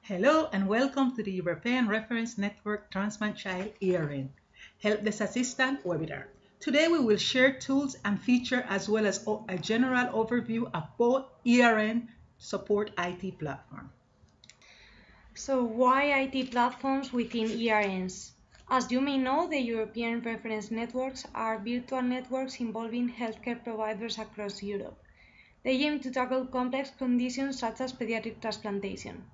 Hello and welcome to the European Reference Network TransplantChild ERN Help Desk Assistant webinar. Today we will share tools and features as well as a general overview of both ERN support IT platform. So why IT platforms within ERNs? As you may know, the European reference networks are virtual networks involving healthcare providers across Europe. They aim to tackle complex conditions such as pediatric transplantation.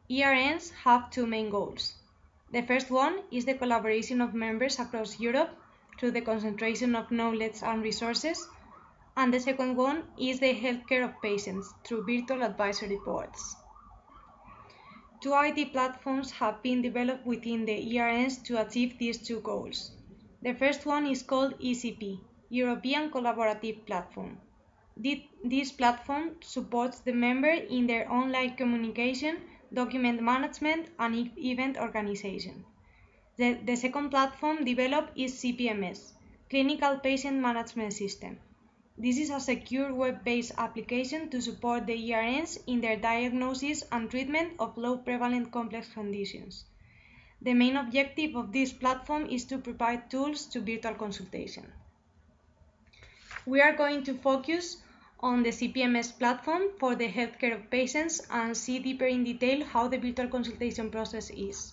ERNs have two main goals. The first one is the collaboration of members across Europe through the concentration of knowledge and resources, and the second one is the healthcare of patients through virtual advisory boards. Two IT platforms have been developed within the ERNs to achieve these two goals. The first one is called ECP, European Collaborative Platform. This platform supports the member in their online communication, document management, and event organization. The second platform developed is CPMS, Clinical Patient Management System. This is a secure web-based application to support the ERNs in their diagnosis and treatment of low-prevalent complex conditions. The main objective of this platform is to provide tools to virtual consultation. We are going to focus on the CPMS platform for the healthcare of patients and see deeper in detail how the virtual consultation process is.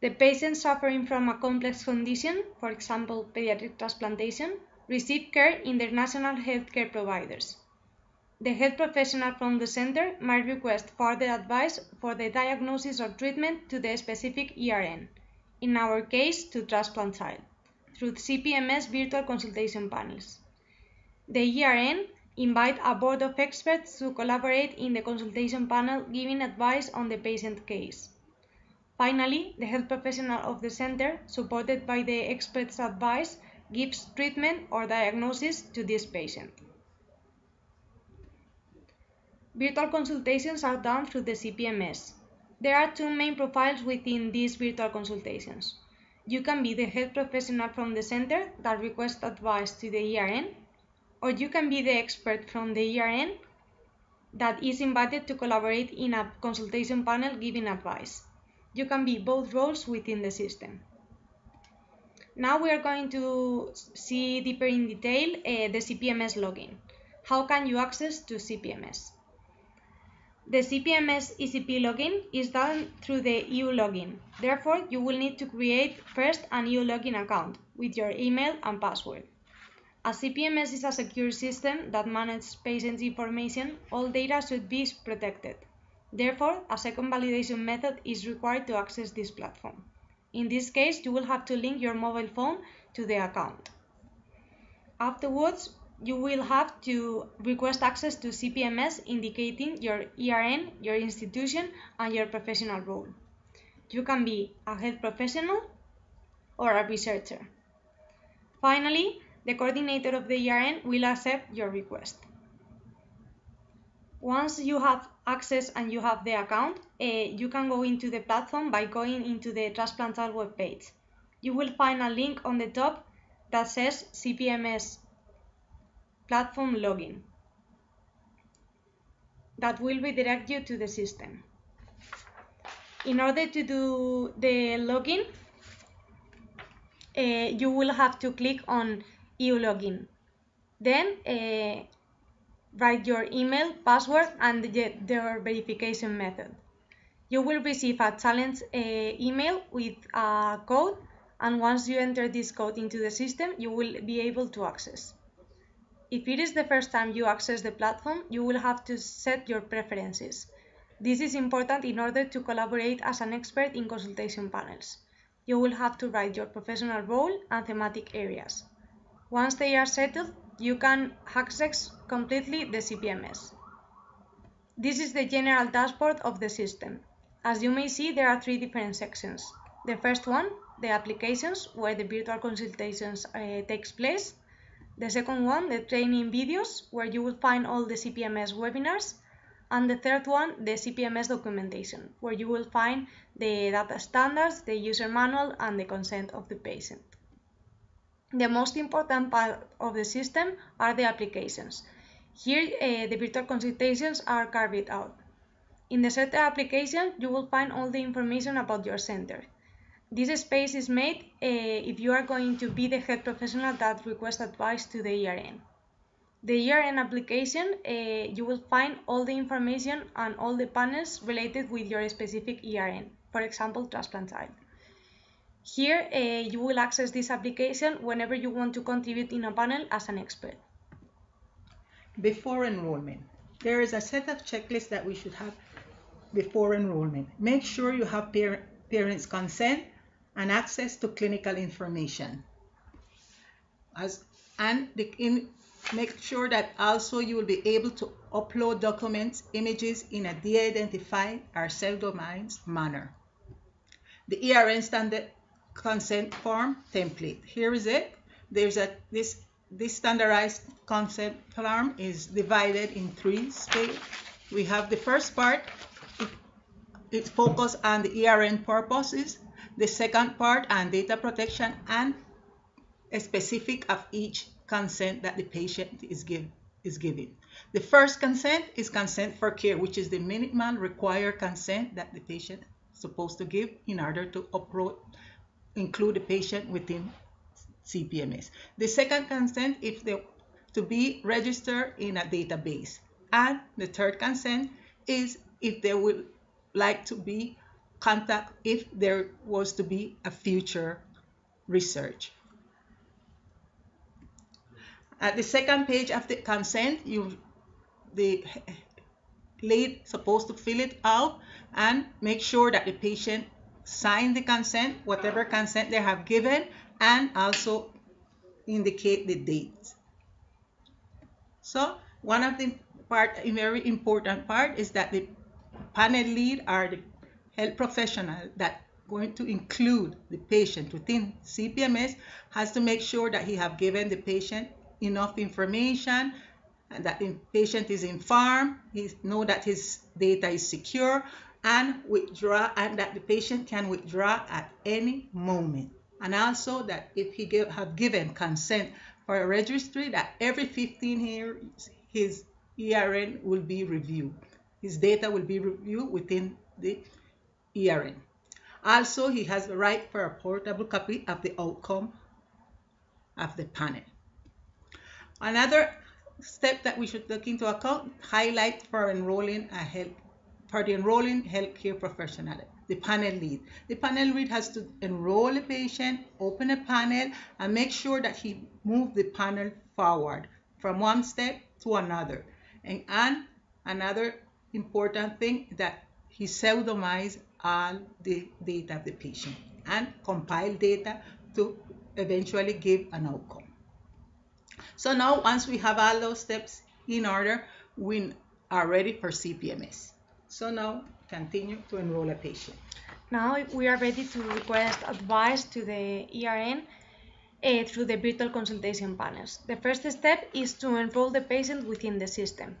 The patients suffering from a complex condition, for example, pediatric transplantation, receive care in their national healthcare providers. The health professional from the center might request further advice for the diagnosis or treatment to the specific ERN, in our case to TransplantChild, through CPMS virtual consultation panels. The ERN invite a board of experts to collaborate in the consultation panel, giving advice on the patient case. Finally, the health professional of the center, supported by the expert's advice, gives treatment or diagnosis to this patient. Virtual consultations are done through the CPMS. There are two main profiles within these virtual consultations. You can be the health professional from the center that requests advice to the ERN, or you can be the expert from the ERN that is invited to collaborate in a consultation panel giving advice. You can be both roles within the system. Now we are going to see deeper in detail the CPMS login. How can you access to CPMS? The CPMS ECP login is done through the EU login. Therefore, you will need to create first an EU login account with your email and password. As CPMS is a secure system that manages patient information, all data should be protected. Therefore, a second validation method is required to access this platform. In this case, you will have to link your mobile phone to the account. Afterwards, you will have to request access to CPMS, indicating your ERN, your institution, and your professional role. You can be a health professional or a researcher. Finally, the coordinator of the ERN will accept your request. Once you have access and you have the account, you can go into the platform by going into the TransplantChild webpage. You will find a link on the top that says CPMS platform login. That will redirect you to the system. In order to do the login, you will have to click on EU login. Then write your email, password, and your verification method. You will receive a challenge email with a code, and once you enter this code into the system, you will be able to access. If it is the first time you access the platform, you will have to set your preferences. This is important in order to collaborate as an expert in consultation panels. You will have to write your professional role and thematic areas. Once they are settled, you can access completely the CPMS. This is the general dashboard of the system. As you may see, there are three different sections. The first one, the applications, where the virtual consultations takes place. The second one, the training videos, where you will find all the CPMS webinars. And the third one, the CPMS documentation, where you will find the data standards, the user manual, and the consent of the patient. The most important part of the system are the applications. Here, the virtual consultations are carved out. In the center application, you will find all the information about your center. This space is made if you are going to be the health professional that requests advice to the ERN. The ERN application, you will find all the information and all the panels related with your specific ERN, for example, TransplantChild. Here, you will access this application whenever you want to contribute in a panel as an expert. Before enrollment, there is a set of checklists that we should have before enrollment. Make sure you have parents' consent and access to clinical information. Make sure that also you will be able to upload documents, images in a de-identified or self-domined manner. The ERN standard consent form template. Here is it. There's this standardized consent form is divided in 3 stages. We have the first part. It's focused on the ERN purposes. The second part on data protection and a specific of each consent that the patient is giving. The first consent is consent for care, which is the minimal required consent that the patient is supposed to give in order to include the patient within CPMS. The second consent is to be registered in a database. And the third consent is if they would like to be contact if there was to be a future research. At the second page of the consent, the lead supposed to fill it out and make sure that the patient sign the consent, whatever consent they have given, and also indicate the date. So one of the very important part is that the panel lead or the health professional that going to include the patient within CPMS has to make sure that he have given the patient enough information and that the patient is informed, he know that his data is secure and that the patient can withdraw at any moment. And also that if he have given consent for a registry, that every 15 years his ERN will be reviewed. His data will be reviewed within the ERN. Also, he has the right for a portable copy of the outcome of the panel. Another step that we should take into account, highlight for enrolling healthcare professional, the panel lead. The panel lead has to enroll a patient, open a panel, and make sure that he moves the panel forward from one step to another. And another important thing that he pseudonymizes all the data of the patient and compile data to eventually give an outcome. So now once we have all those steps in order, we are ready for CPMS. So now continue to enroll a patient. Now we are ready to request advice to the ERN through the virtual consultation panels. The first step is to enroll the patient within the system.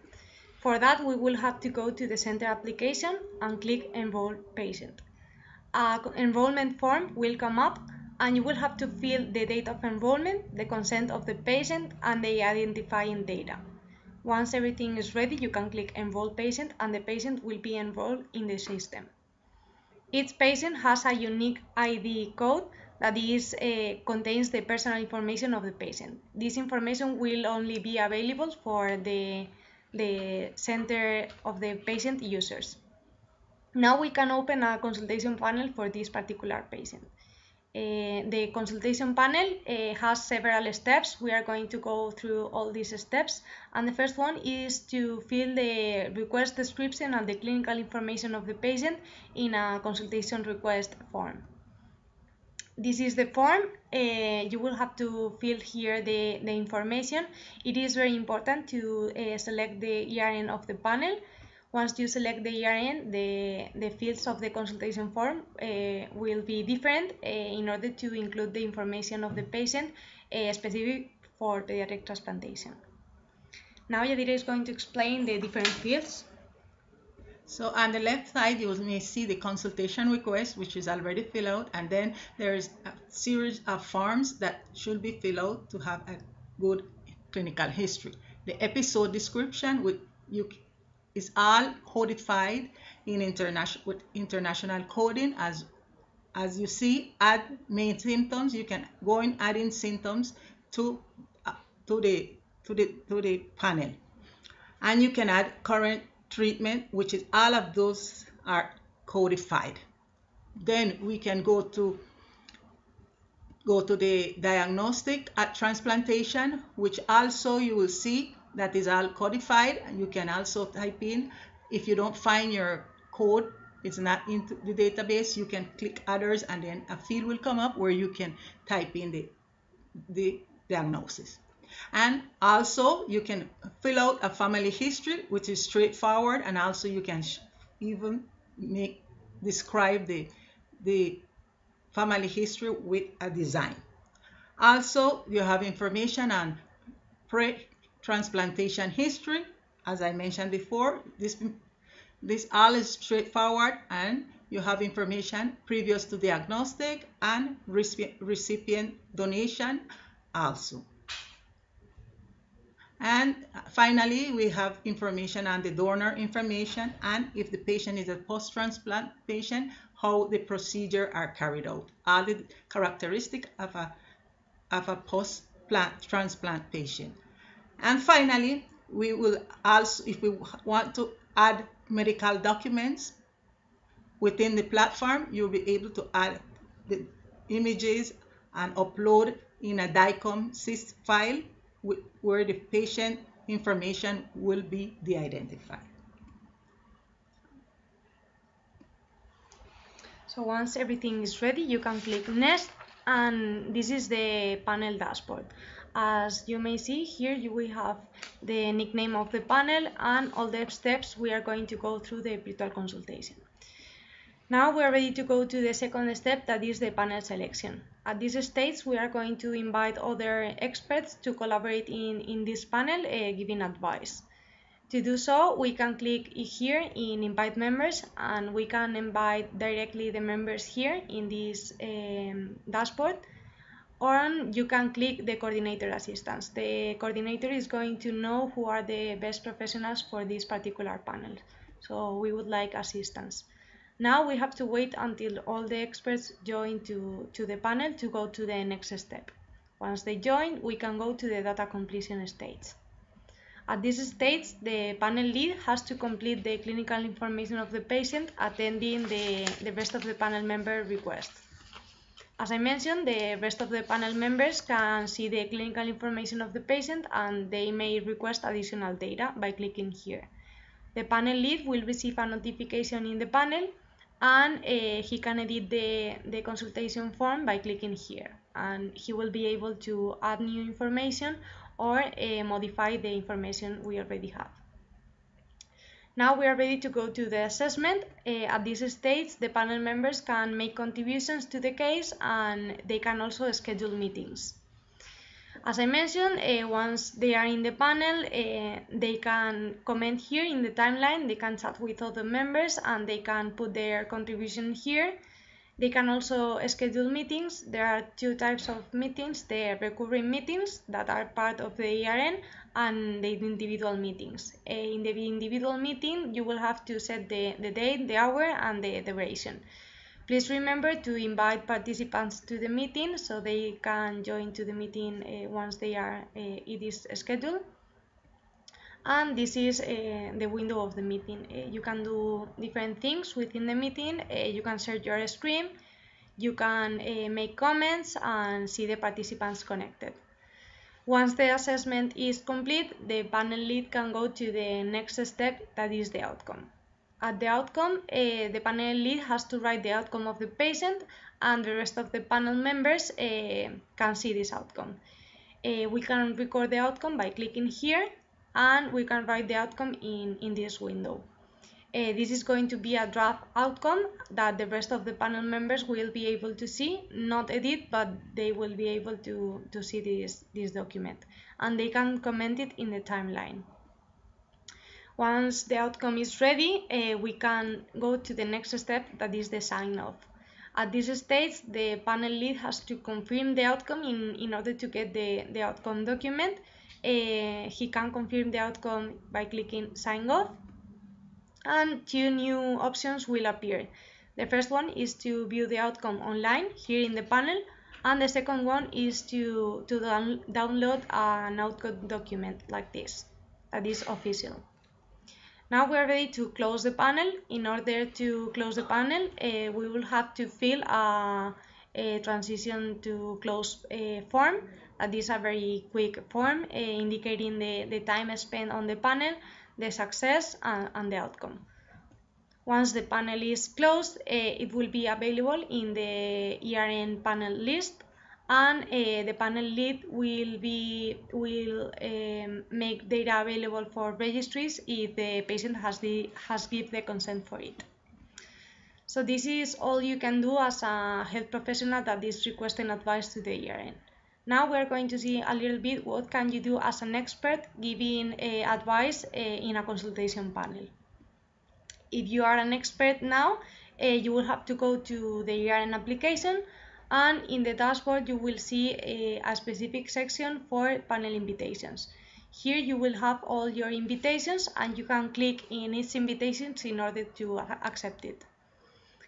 For that, we will have to go to the center application and click Enroll Patient. An enrollment form will come up and you will have to fill the date of enrollment, the consent of the patient, and the identifying data. Once everything is ready, you can click Enroll Patient and the patient will be enrolled in the system. Each patient has a unique ID code that contains the personal information of the patient. This information will only be available for the center of the patient users. Now we can open a consultation panel for this particular patient. The consultation panel has several steps. We are going to go through all these steps, and the first one is to fill the request description and the clinical information of the patient in a consultation request form. This is the form. You will have to fill here the information. It is very important to select the ERN of the panel. Once you select the ERN, the fields of the consultation form will be different in order to include the information of the patient specific for pediatric transplantation. Now Yadira is going to explain the different fields. So on the left side, you may see the consultation request, which is already filled out, and then there's a series of forms that should be filled out to have a good clinical history. The episode description It's all codified in with international coding. As you see, add main symptoms. You can go in adding symptoms to the panel, and you can add current treatment, which is all of those are codified. Then we can go to the diagnostic at transplantation, which also you will see that is all codified. And you can also type in, if you don't find your code, it's not into the database, you can click others, and then a field will come up where you can type in the diagnosis. And also you can fill out a family history, which is straightforward, and also you can even describe the family history with a design. Also, you have information on pre-transplantation history. As I mentioned before, this all is straightforward, and you have information previous to diagnostic and recipient donation also. And finally, we have information on the donor information, and if the patient is a post-transplant patient, how the procedure are carried out, all the characteristics of a post-transplant patient. And finally, we will also, if we want to add medical documents within the platform, you'll be able to add the images and upload in a DICOM sys file where the patient information will be de-identified. So once everything is ready, you can click Next, and this is the panel dashboard. As you may see here, you will have the nickname of the panel and all the steps we are going to go through the virtual consultation. Now we are ready to go to the second step, that is the panel selection. At this stage, we are going to invite other experts to collaborate in this panel, giving advice. To do so, we can click here in Invite Members, and we can invite directly the members here in this dashboard, or you can click the coordinator assistance. The coordinator is going to know who are the best professionals for this particular panel, so we would like assistance. Now we have to wait until all the experts join to the panel to go to the next step. Once they join, we can go to the data completion stage. At this stage, the panel lead has to complete the clinical information of the patient, attending the rest of the panel member requests. As I mentioned, the rest of the panel members can see the clinical information of the patient, and they may request additional data by clicking here. The panel lead will receive a notification in the panel, and he can edit the consultation form by clicking here, and he will be able to add new information or modify the information we already have. Now we are ready to go to the assessment. At this stage, the panel members can make contributions to the case, and they can also schedule meetings. As I mentioned, once they are in the panel, they can comment here in the timeline, they can chat with other members, and they can put their contribution here. They can also schedule meetings. There are two types of meetings: the recurring meetings that are part of the ERN, and the individual meetings. In the individual meeting, you will have to set the date, the hour, and the duration. Please remember to invite participants to the meeting so they can join to the meeting once it is scheduled. And this is the window of the meeting. You can do different things within the meeting. You can share your screen, you can make comments and see the participants connected. Once the assessment is complete, the panel lead can go to the next step, that is the outcome. At the outcome, the panel lead has to write the outcome of the patient, and the rest of the panel members can see this outcome. We can record the outcome by clicking here, and we can write the outcome in this window. This is going to be a draft outcome that the rest of the panel members will be able to see, not edit, but they will be able to see this document, and they can comment it in the timeline. Once the outcome is ready, we can go to the next step, that is the sign off. At this stage, the panel lead has to confirm the outcome in order to get the outcome document. He can confirm the outcome by clicking sign off, and two new options will appear. The first one is to view the outcome online here in the panel, and the second one is to download an outcome document like this, that is official. Now we are ready to close the panel. In order to close the panel, we will have to fill a transition to close form. That is a very quick form indicating the time spent on the panel, the success, and the outcome. Once the panel is closed, it will be available in the ERN panel list, and the panel lead will make data available for registries if the patient has given the consent for it. So this is all you can do as a health professional that is requesting advice to the ERN. Now we're going to see a little bit what can you do as an expert giving advice in a consultation panel. If you are an expert now, you will have to go to the ERN application, and in the dashboard you will see a specific section for panel invitations. Here you will have all your invitations, and you can click in each invitation in order to accept it.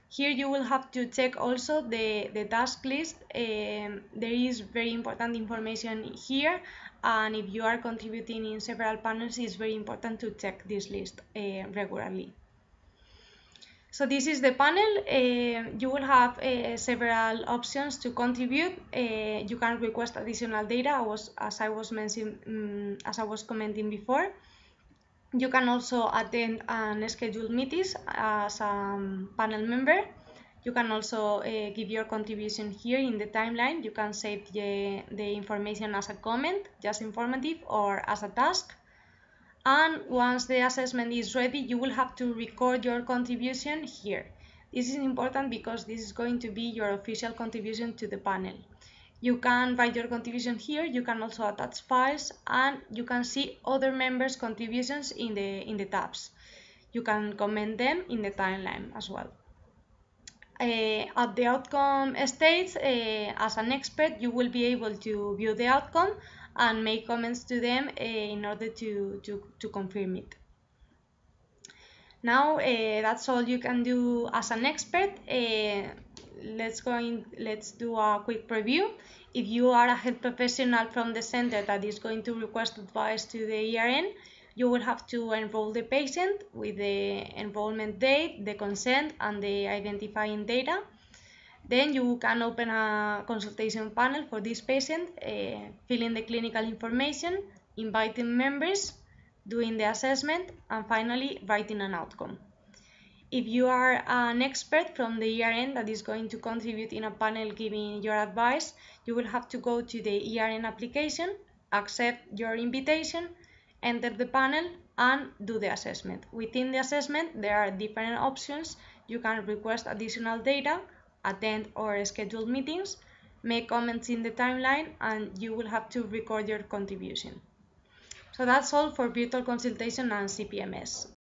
Here you will have to check also the task list. There is very important information here, and if you are contributing in several panels, it's very important to check this list regularly. So this is the panel. You will have several options to contribute. You can request additional data, as I was commenting before. You can also attend and schedule meetings as a panel member. You can also give your contribution here in the timeline. You can save the information as a comment, just informative, or as a task. And once the assessment is ready, you will have to record your contribution here. This is important because this is going to be your official contribution to the panel. You can write your contribution here, you can also attach files, and you can see other members' contributions in the tabs. You can comment them in the timeline as well. At the outcome stage, as an expert, you will be able to view the outcome and make comments to them in order to confirm it. Now that's all you can do as an expert. Let's do a quick review. If you are a health professional from the center that is going to request advice to the ERN, you will have to enroll the patient with the enrollment date, the consent, and the identifying data. Then you can open a consultation panel for this patient, fill in the clinical information, inviting members, doing the assessment, and finally writing an outcome. If you are an expert from the ERN that is going to contribute in a panel giving your advice, you will have to go to the ERN application, accept your invitation, enter the panel, and do the assessment. Within the assessment, there are different options. You can request additional data, attend or schedule meetings, make comments in the timeline, and you will have to record your contribution. So that's all for virtual consultation and CPMS.